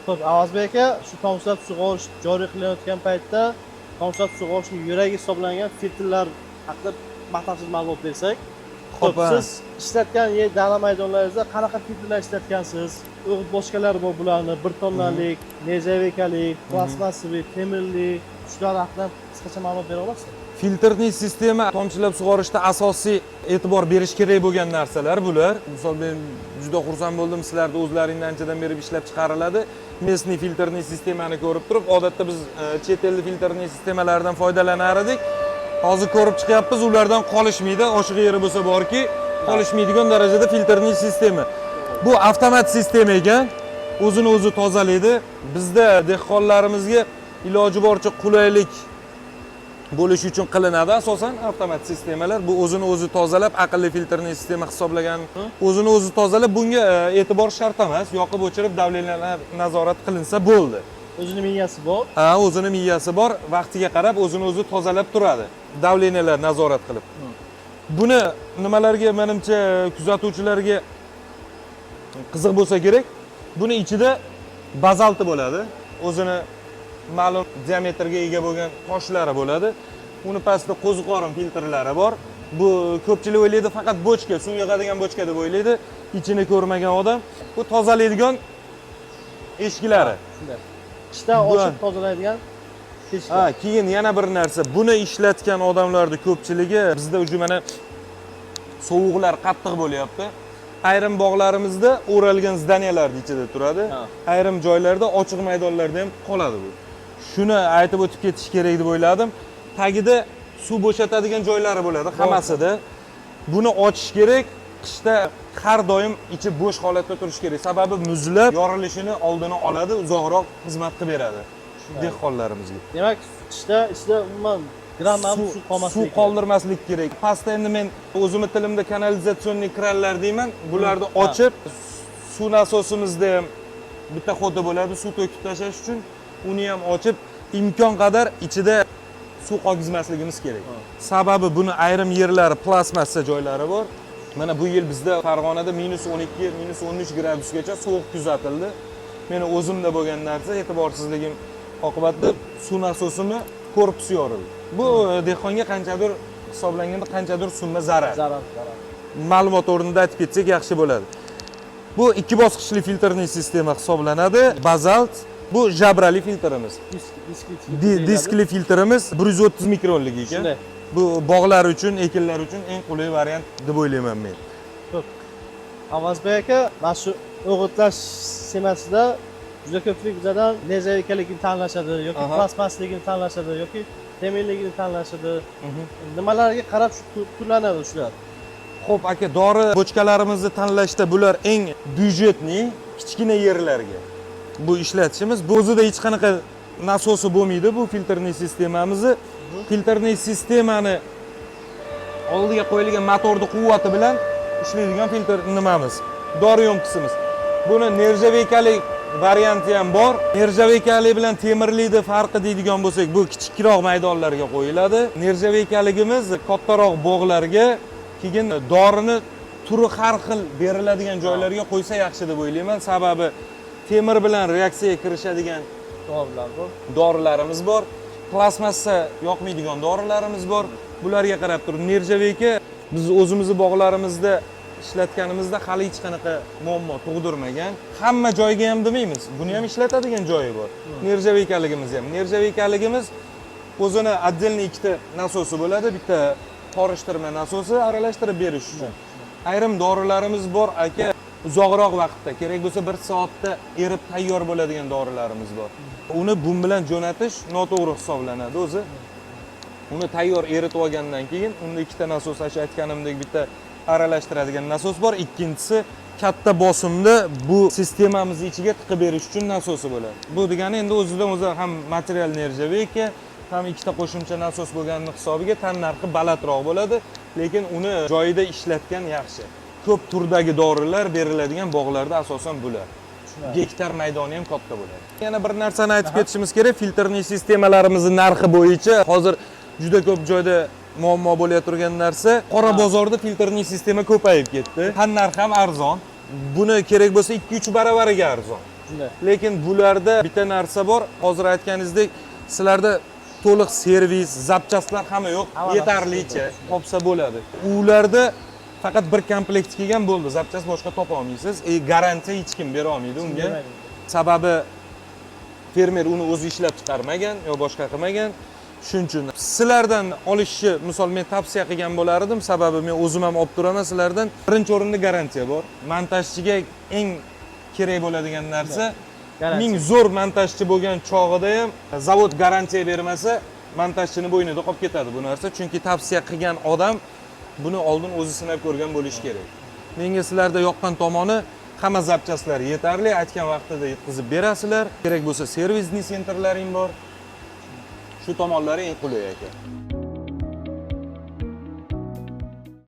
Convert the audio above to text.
Xo'p, Avazbek aka, shu tomchilatib sug'orish joriy qilinayotgan paytda tomchilatib sug'orishning yuragi hisoblangan filtrlar haqida batafsil ma'lumot bersak. Xo'p, siz ishlatgan dala maydonlaringizda qanaqa filtrlar ishlatgansiz? O'g'it boshqalari bor bularni, 1 tonnalik, nержавейкalik, plastmassiviy, temirli, shular haqida qisqacha ma'lumot bera olasizmi? Filtrning sistema tomchilab sug'orishda asosiy e'tibor berish kerak bo'lgan narsalar bular. Misol men juda xursand bo'ldim, sizlarda o'zlaringdan anchadan beri ishlab chiqariladi. Местный filtrning sistemani ko'rib turib, odatda biz chet ellik filtrning sistemalaridan foydalanar edik. Hozir ko'rib chiqyapmiz, ulardan qolishmaydi. Oshiq yeri bo'lsa borki, qolishmaydigan darajada filtrning sistema. Bu avtomat sistema ekan, o'zini o'zi tozalaydi. Bizda dehqonlarimizga iloji boricha qulaylik bo'lish uchun qilinadi asosan avtomat sistemalar. Bu o'zini o'zi tozalab, aqlli filtrning sistema hisoblagan, o'zini o'zi tozalab, bunga e'tibor shart emas, yoqib o'chirib davleniyalar nazorat qilinsa bo'ldi. O'zini miyasi bor. Ha, o'zini miyasi bor, vaqtiga qarab o'zini o'zi tozalab turadi, davleniyalar nazorat qilib. Buni nimalarga, menimcha, kuzatuvchilarga qiziq bo'lsa kerak, buni ichida bazalti bo'ladi. O'zini ma'lum diametrga ega bo'lgan toshlari bo'ladi. Uni pastida qo'ziqorin filtrlari bor. Bu ko'pchilik o'ylaydi faqat bochka, suv yig'adigan bochka deb o'ylaydi. Ichini ko'rmagan odam. Bu tozalaydigan eshiklari. Shunday. Qishda ochib tozalaydigan eshiklar. Ha, keyin yana bir narsa, buni ishlatgan odamlarning ko'pchiligi bizda uju mana sovuqlar qattiq bo'lyapti. Ayrim bog'larimizda o'ralgan zdaniyalar ichida turadi. Ayrim joylarda ochiq maydonlarda ham qoladi bu. Shuni aytib o'tib ketish kerak deb o'yladim. Tagida suv bo'shatadigan joylari bo'ladi hammasida. Buni ochish kerak. Qishda har doim ichi bo'sh holatda turish kerak. Sababi muzlab yorilishini oldini oladi, uzoqroq xizmat qilib beradi dehqonlarimizga. Demak, qishda ichida umuman gram ham suv qolmasligi. Suv qoldirmaslik kerak. Pastda endi men o'zimni tilimda kanalizatsionniy kranlar deyman. Bularni ochib, suv nasosimizda ham bitta xodda bo'ladi, suv to'kib tashlash uchun. Uni ham ochib, imkon qadar ichida suv qolgizmasligimiz kerak. Sababi buni ayrim yerlari plastmassa joylari bor. Mana bu yil bizda Farg'onada -12, -13 gradusgacha sovuq kuzatildi. Meni o'zimda bo'lgan narsa, e'tiborsizligim oqibatida suv nasosimi korpusi yorildi. Bu dehqonga qanchadir hisoblanganda qanchadir summa zarar. Ma'lumot o'rnida aytib ketsak yaxshi bo'ladi. Bu ikki bosqichli filtrning sistema hisoblanadi. Bazalt, bu jabrali filtrimiz. Diskli filtrimiz 130 mikronlik ekan. Bu bog'lar uchun, ekinlar uchun eng qulay variant deb o'ylayman men. Xo'p. Avazbek aka, mana shu o'g'itlash sistemasida juda ko'pchilik bizadan nержавейкаligini tanlashadi yoki plastmassligini tanlashadi yoki temirligini tanlashadi. Nimalarga qarab shu turlanadi shular? Xo'p aka, dori bochkalarimizni tanlashda bular eng byudjetli, kichkina yerlarga bu ishlatishimiz. Bu o'zida hech qanaqa nasosi bo'lmaydi bu filtrning sistemamizni. Filtrning sistemani oldiga qo'yilgan motorning quvvati bilan ishlaydigan filtr nimamiz, dori yo'mqisimiz. Buni nержавейкalik varianti ham bor. Nержавейкalik bilan temirlikni farqi deydigan bo'lsak, bu kichikroq maydonlarga qo'yiladi. Nержавейкaligimiz kattaroq bog'larga, keyin dorini turi har xil beriladigan joylarga qo'ysa yaxshi deb o'ylayman. Sababi temir bilan reaksiyaga kirishadigan dorilarimiz bor. Plastmassa yoqmaydigan dorilarimiz bor. Bularga qarab turib, nержавейка biz o'zimizni bog'larimizda ishlatganimizda hali hech qanaqa muammo tug'dirmagan. Hamma joyga ham demaymiz. Buni ham ishlatadigan joyi bor. Nержавейкaligimiz ham. Nержавейкaligimiz o'zini отдельный ikkita nasosi bo'ladi. Bitta qorishtirma nasosi aralashtirib berish uchun. Ayrim dorilarimiz bor aka, uzoqroq vaqtda, kerak bo'lsa 1 soatda erib tayyor bo'ladigan dorilarimiz bor. Uni bum bilan jo'natish noto'g'ri hisoblanadi o'zi. Uni tayyor eritib olgandan keyin unda ikkita nasos, aytganimdek bitta aralashtiradigan nasos bor, ikkinchisi katta bosimda bu sistemamiz ichiga tiqib berish uchun nasosi bo'ladi. Bu degani endi o'zidan o'zi ham material nержавейка, ham ikkita qo'shimcha nasos bo'lganini hisobiga tan narxi balandroq bo'ladi, lekin uni joyida ishlatgan yaxshi. Ko'p turdagi dorilar beriladigan bog'larda asosan bular. Gektar maydoni ham katta bo'ladi. Yana bir narsani aytib ketishimiz kerak, filtrning sistemalarimizni narxi bo'yicha hozir juda ko'p joyda muammo bo'layotgan turgan narsa, qora bozorda filtrning sistema ko'payib ketdi. Tan narxi ham arzon. Buni kerak bo'lsa 2-3 baravariga arzon. Shunday. Lekin bularda bitta narsa bor. Hozir aytganingizdek, sizlarda to'liq servis, zapchastlar hamma yo'q, Hamma yetarlicha topsa bo'ladi. Ularda faqat bir komplekt kelgan bo'ldi, zapchast boshqa topa olmaysiz. Garantiya hech kim bera olmaydi unga. Sababi fermer uni o'zi ishlab chiqarmagan yo boshqa qilmagan. Shuning uchun sizlardan olishni, misol men tavsiya qilgan bo'lardim, sababi men o'zim ham olib turaman sizlardan. Birinchi o'rinda garantiya bor. Montajchiga eng kerak bo'ladigan narsa, ming zo'r montajchi bo'lgan chog'ida ham zavod garantiya bermasa, montajchini bo'ynida qolib ketadi bu narsa. Chunki tavsiya qilgan odam buni oldin o'zi sinab ko'rgan bo'lishi kerak. Menga sizlarda yoqqan tomoni, hamma zapchastlar yetarli, aytgan vaqtida yetkazib berasizlar. Kerak bo'lsa servisni sentrlaring bor. Shu tomonlari eng qulay ekan.